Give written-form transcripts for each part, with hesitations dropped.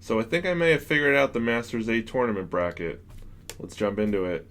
So I think I may have figured out the Masters 8 tournament bracket. Let's jump into it.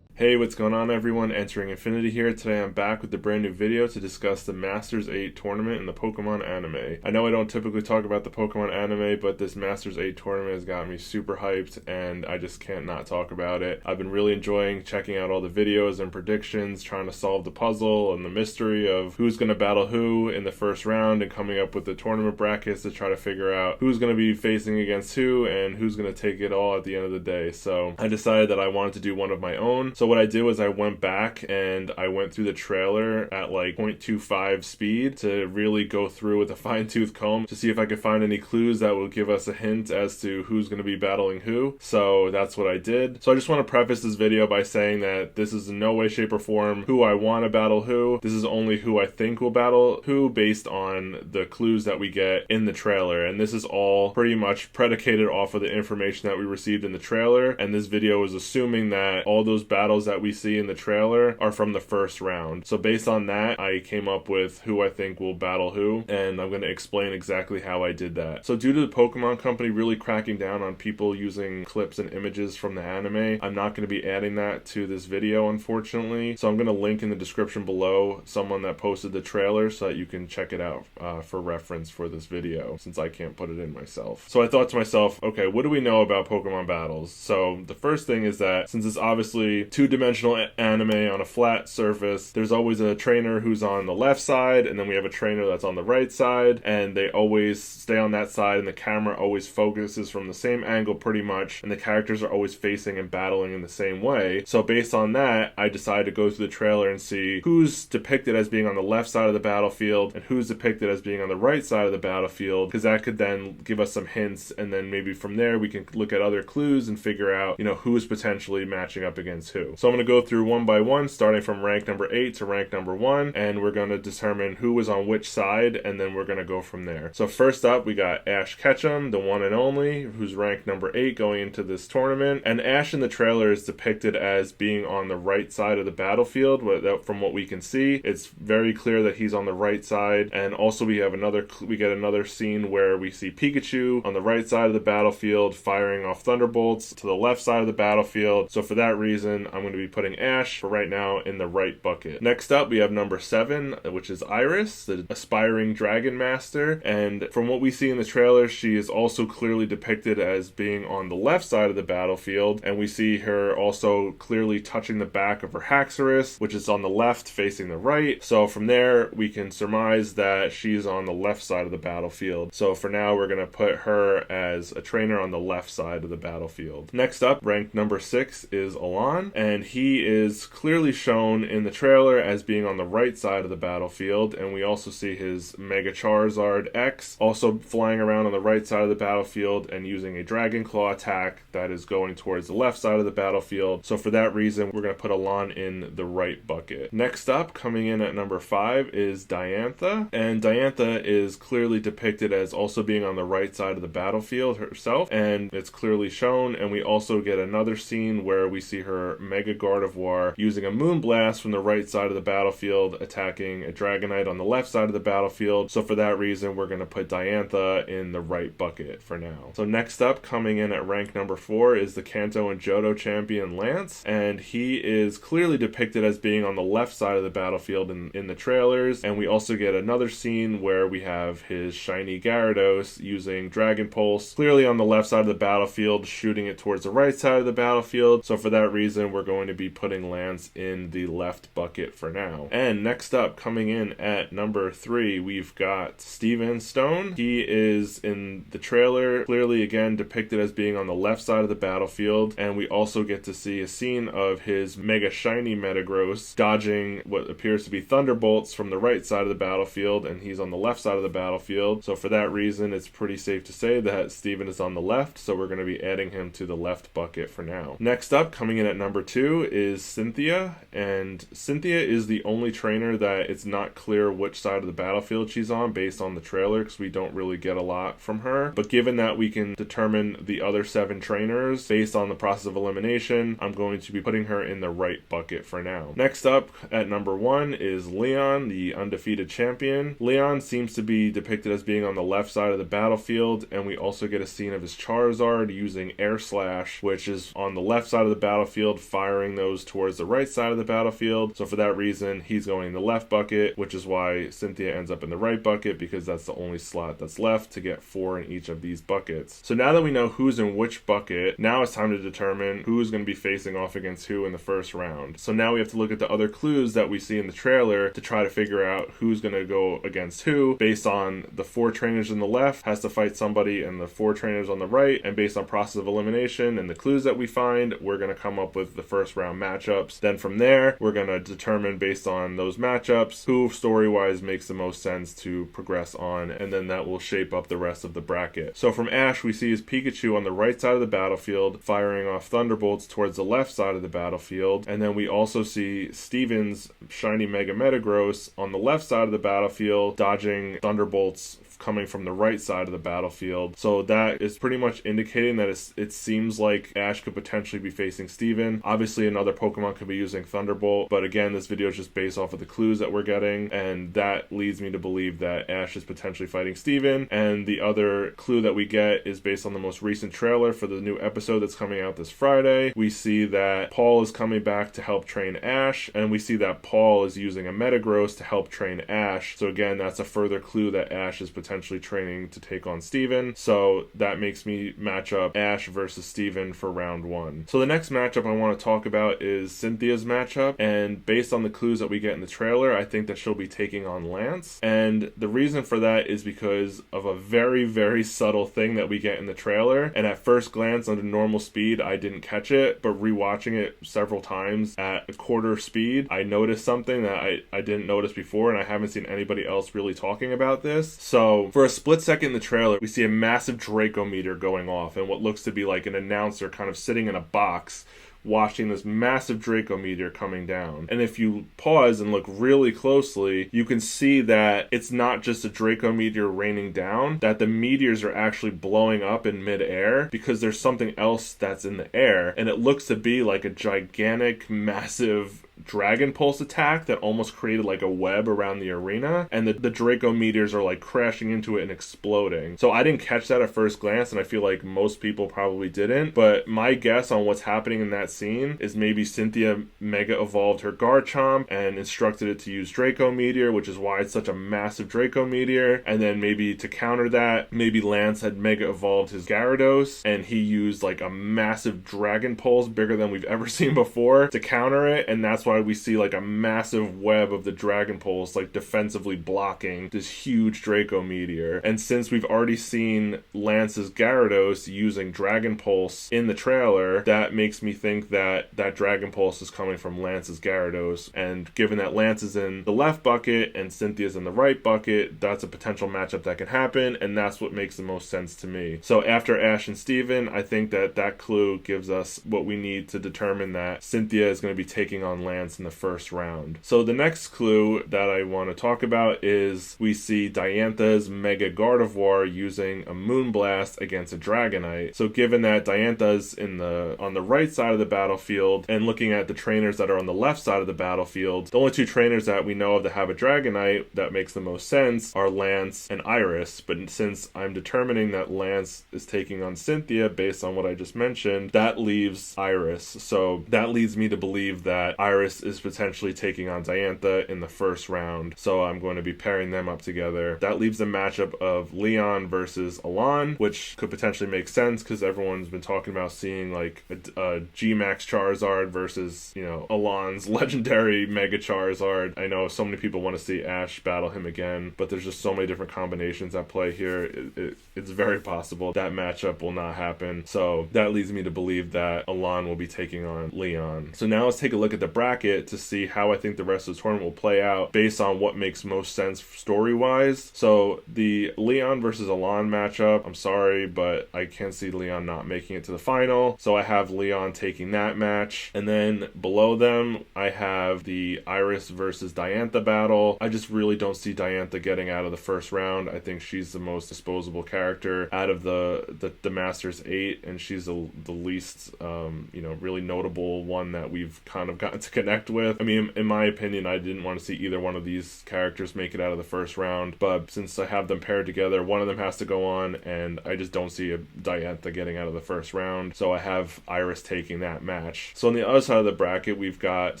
Hey, what's going on everyone? Entering Infinity here. Today I'm back with a brand new video to discuss the Masters 8 tournament in the Pokemon anime. I know I don't typically talk about the Pokemon anime, but this Masters 8 tournament has got me super hyped and I just can't not talk about it. I've been really enjoying checking out all the videos and predictions, trying to solve the puzzle and the mystery of who's going to battle who in the first round and coming up with the tournament brackets to try to figure out who's going to be facing against who and who's going to take it all at the end of the day. So I decided that I wanted to do one of my own. So what I did was I went back and I went through the trailer at like 0.25 speed to really go through with a fine-tooth comb to see if I could find any clues that will give us a hint as to who's going to be battling who. So that's what I did. So I just want to preface this video by saying that this is in no way, shape, or form who I want to battle who. This is only who I think will battle who based on the clues that we get in the trailer. And this is all pretty much predicated off of the information that we received in the trailer. And this video is assuming that all those battles that we see in the trailer are from the first round. So based on that, I came up with who I think will battle who, and I'm going to explain exactly how I did that. So due to the Pokemon Company really cracking down on people using clips and images from the anime, I'm not going to be adding that to this video, unfortunately. So I'm going to link in the description below someone that posted the trailer so that you can check it out for reference for this video, since I can't put it in myself. So I thought to myself, okay, what do we know about Pokemon battles? So the first thing is that since it's obviously two-dimensional anime on a flat surface, there's always a trainer who's on the left side, and then we have a trainer that's on the right side, and they always stay on that side, and the camera always focuses from the same angle pretty much, and the characters are always facing and battling in the same way. So based on that, I decided to go through the trailer and see who's depicted as being on the left side of the battlefield and who's depicted as being on the right side of the battlefield, because that could then give us some hints, and then maybe from there we can look at other clues and figure out, who's potentially matching up against who. So I'm going to go through one by one, starting from rank number 8 to rank number 1, and we're going to determine who was on which side, and then we're going to go from there. So first up, we got Ash Ketchum, the one and only, who's ranked number 8 going into this tournament. And Ash in the trailer is depicted as being on the right side of the battlefield. From what we can see, it's very clear that he's on the right side. And also we get another scene where we see Pikachu on the right side of the battlefield firing off thunderbolts to the left side of the battlefield. So for that reason, I'm going to be putting Ash for right now in the right bucket. Next up, we have number 7, which is Iris, the aspiring dragon master. And from what we see in the trailer, she is also clearly depicted as being on the left side of the battlefield. And we see her also clearly touching the back of her Haxorus, which is on the left facing the right. So from there, we can surmise that she's on the left side of the battlefield. So for now, we're going to put her as a trainer on the left side of the battlefield. Next up, ranked number 6 is Alolan, and he is clearly shown in the trailer as being on the right side of the battlefield, and we also see his Mega Charizard X also flying around on the right side of the battlefield and using a Dragon Claw attack that is going towards the left side of the battlefield. So for that reason, we're going to put Alolan in the right bucket. Next up, coming in at number 5 is Diantha, and Diantha is clearly depicted as also being on the right side of the battlefield herself, and it's clearly shown. And we also get another scene where we see her Mega Gardevoir using a Moonblast from the right side of the battlefield, attacking a Dragonite on the left side of the battlefield. So for that reason, we're going to put Diantha in the right bucket for now. So next up, coming in at rank number 4 is the Kanto and Johto champion Lance, and he is clearly depicted as being on the left side of the battlefield in the trailers. And we also get another scene where we have his shiny Gyarados using Dragon Pulse clearly on the left side of the battlefield, shooting it towards the right side of the battlefield. So for that reason, we're going to be putting Lance in the left bucket for now. And next up, coming in at number 3, we've got Steven Stone. He is in the trailer clearly again depicted as being on the left side of the battlefield, and we also get to see a scene of his Mega Shiny Metagross dodging what appears to be thunderbolts from the right side of the battlefield, and he's on the left side of the battlefield. So for that reason, it's pretty safe to say that Steven is on the left, so we're going to be adding him to the left bucket for now. Next up, coming in at number 2, 2 is Cynthia, and Cynthia is the only trainer that it's not clear which side of the battlefield she's on based on the trailer, because we don't really get a lot from her. But given that we can determine the other 7 trainers based on the process of elimination, I'm going to be putting her in the right bucket for now. Next up at number 1 is Leon, the undefeated champion. Leon seems to be depicted as being on the left side of the battlefield, and we also get a scene of his Charizard using Air Slash, which is on the left side of the battlefield, firing those towards the right side of the battlefield. So for that reason, he's going in the left bucket, which is why Cynthia ends up in the right bucket, because that's the only slot that's left to get 4 in each of these buckets. So now that we know who's in which bucket, now it's time to determine who's going to be facing off against who in the first round. So now we have to look at the other clues that we see in the trailer to try to figure out who's going to go against who, based on the 4 trainers in the left has to fight somebody and the 4 trainers on the right, and based on process of elimination and the clues that we find, we're going to come up with the first round matchups. Then from there, we're going to determine based on those matchups who story-wise makes the most sense to progress on, and then that will shape up the rest of the bracket. So from Ash, we see his Pikachu on the right side of the battlefield firing off Thunderbolts towards the left side of the battlefield, and then we also see Steven's shiny Mega Metagross on the left side of the battlefield dodging Thunderbolts coming from the right side of the battlefield. So that is pretty much indicating that it seems like Ash could potentially be facing Steven. Obviously another Pokemon could be using Thunderbolt, but again, this video is just based off of the clues that we're getting, and that leads me to believe that Ash is potentially fighting Steven. And the other clue that we get is based on the most recent trailer for the new episode that's coming out this Friday. We see that Paul is coming back to help train Ash, and we see that Paul is using a Metagross to help train Ash. So again, that's a further clue that Ash is potentially training to take on Steven. So that makes me match up Ash versus Steven for round 1. So the next matchup I want to talk about is Cynthia's matchup, and based on the clues that we get in the trailer, I think that she'll be taking on Lance. And the reason for that is because of a very, very subtle thing that we get in the trailer, and at first glance under normal speed I didn't catch it, but rewatching it several times at a quarter speed, I noticed something that I didn't notice before, and I haven't seen anybody else really talking about this. So for a split second in the trailer, we see a massive Draco meter going off, and what looks to be like an announcer kind of sitting in a box watching this massive Draco meteor coming down. And if you pause and look really closely, you can see that it's not just a Draco meteor raining down, that the meteors are actually blowing up in midair because there's something else that's in the air, and it looks to be like a gigantic, massive Dragon Pulse attack that almost created like a web around the arena, and the Draco meteors are like crashing into it and exploding. So I didn't catch that at first glance, and I feel like most people probably didn't, but my guess on what's happening in that scene is maybe Cynthia Mega Evolved her Garchomp and instructed it to use Draco Meteor, which is why it's such a massive Draco Meteor, and then maybe to counter that, maybe Lance had Mega Evolved his Gyarados, and he used like a massive Dragon Pulse bigger than we've ever seen before to counter it, and that's why we see like a massive web of the Dragon Pulse like defensively blocking this huge Draco Meteor. And since we've already seen Lance's Gyarados using Dragon Pulse in the trailer, that makes me think that that Dragon Pulse is coming from Lance's Gyarados, and given that Lance is in the left bucket and Cynthia's in the right bucket, that's a potential matchup that can happen, and that's what makes the most sense to me. So after Ash and Steven, I think that that clue gives us what we need to determine that Cynthia is going to be taking on Lance in the first round. So the next clue that I want to talk about is we see Diantha's Mega Gardevoir using a Moonblast against a Dragonite. So given that Diantha's on the right side of the battlefield, and looking at the trainers that are on the left side of the battlefield, the only two trainers that we know of that have a Dragonite that makes the most sense are Lance and Iris. But since I'm determining that Lance is taking on Cynthia based on what I just mentioned, that leaves Iris. So that leads me to believe that Iris is potentially taking on Diantha in the first round. So I'm going to be pairing them up together. That leaves the matchup of Leon versus Alolan, which could potentially make sense because everyone's been talking about seeing like a G-Max Charizard versus, you know, Alon's legendary Mega Charizard. I know so many people want to see Ash battle him again, but there's just so many different combinations at play here. It's very possible that matchup will not happen. So that leads me to believe that Alolan will be taking on Leon. So now let's take a look at the bracket. bracket to see how I think the rest of the tournament will play out based on what makes most sense story-wise. So the Leon versus Alolan matchup, I'm sorry, but I can't see Leon not making it to the final. So I have Leon taking that match. And then below them, I have the Iris versus Diantha battle. I just really don't see Diantha getting out of the first round. I think she's the most disposable character out of the Masters 8, and she's the least, really notable one that we've kind of gotten to connect with. I mean, in my opinion, I didn't want to see either one of these characters make it out of the first round, but since I have them paired together, one of them has to go on, and I just don't see a Diantha getting out of the first round, so I have Iris taking that match. So on the other side of the bracket, we've got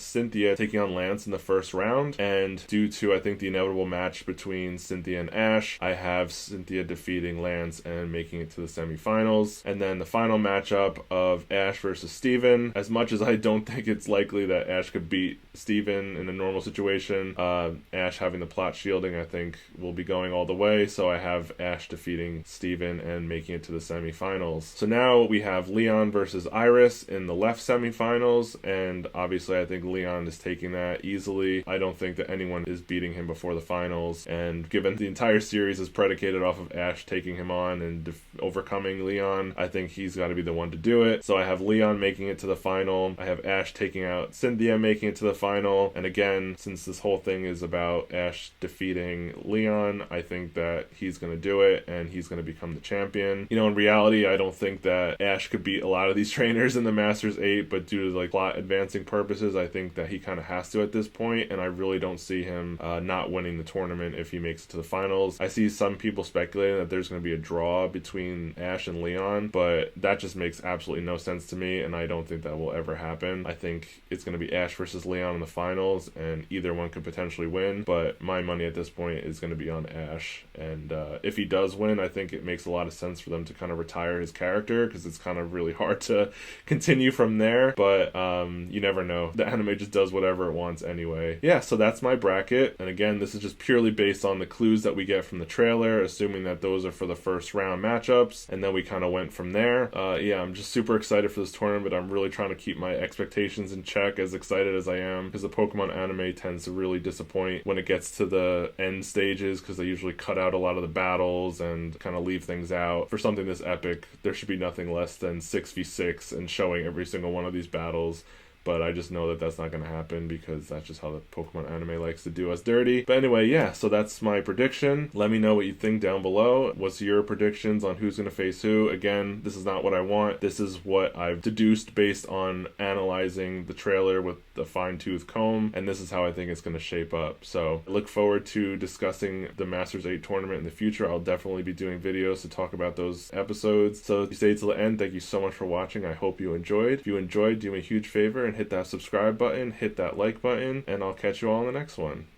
Cynthia taking on Lance in the first round, and due to, I think, the inevitable match between Cynthia and Ash, I have Cynthia defeating Lance and making it to the semifinals. And then the final matchup of Ash versus Steven. As much as I don't think it's likely that Ash could beat Steven in a normal situation, Ash having the plot shielding, I think, will be going all the way, so I have Ash defeating Steven and making it to the semifinals. So now we have Leon versus Iris in the left semifinals, and obviously I think Leon is taking that easily. I don't think that anyone is beating him before the finals, and given the entire series is predicated off of Ash taking him on and overcoming Leon, I think he's got to be the one to do it. So I have Leon making it to the final. I have Ash taking out Cynthia, making it to the final. And again, since this whole thing is about Ash defeating Leon, I think that he's going to do it and he's going to become the champion. In reality, I don't think that Ash could beat a lot of these trainers in the Masters 8, but due to plot advancing purposes, I think that he kind of has to at this point, and I really don't see him not winning the tournament if he makes it to the finals. I see some people speculating that there's going to be a draw between Ash and Leon, but that just makes absolutely no sense to me, and I don't think that will ever happen. I think it's going to be Ash versus Leon in the finals, and either one could potentially win, but my money at this point is going to be on Ash, and if he does win, I think it makes a lot of sense for them to kind of retire his character, because it's kind of really hard to continue from there, but you never know. The anime just does whatever it wants anyway. Yeah, so that's my bracket, and again, this is just purely based on the clues that we get from the trailer, assuming that those are for the first round matchups, and then we kind of went from there. Yeah, I'm just super excited for this tournament, but I'm really trying to keep my expectations in check, as excited as I am, because the Pokemon anime tends to really disappoint when it gets to the end stages, because they usually cut out a lot of the battles and kind of leave things out. For something this epic, there should be nothing less than 6v6 and showing every single one of these battles. But I just know that that's not going to happen because that's just how the Pokemon anime likes to do us dirty. But anyway, yeah, so that's my prediction. Let me know what you think down below. What's your predictions on who's going to face who? Again, this is not what I want. This is what I've deduced based on analyzing the trailer with the fine-tooth comb, and this is how I think it's going to shape up. So I look forward to discussing the Masters 8 tournament in the future. I'll definitely be doing videos to talk about those episodes. So if you stayed till the end, thank you so much for watching. I hope you enjoyed. If you enjoyed, do me a huge favor and hit that subscribe button, hit that like button, and I'll catch you all in the next one.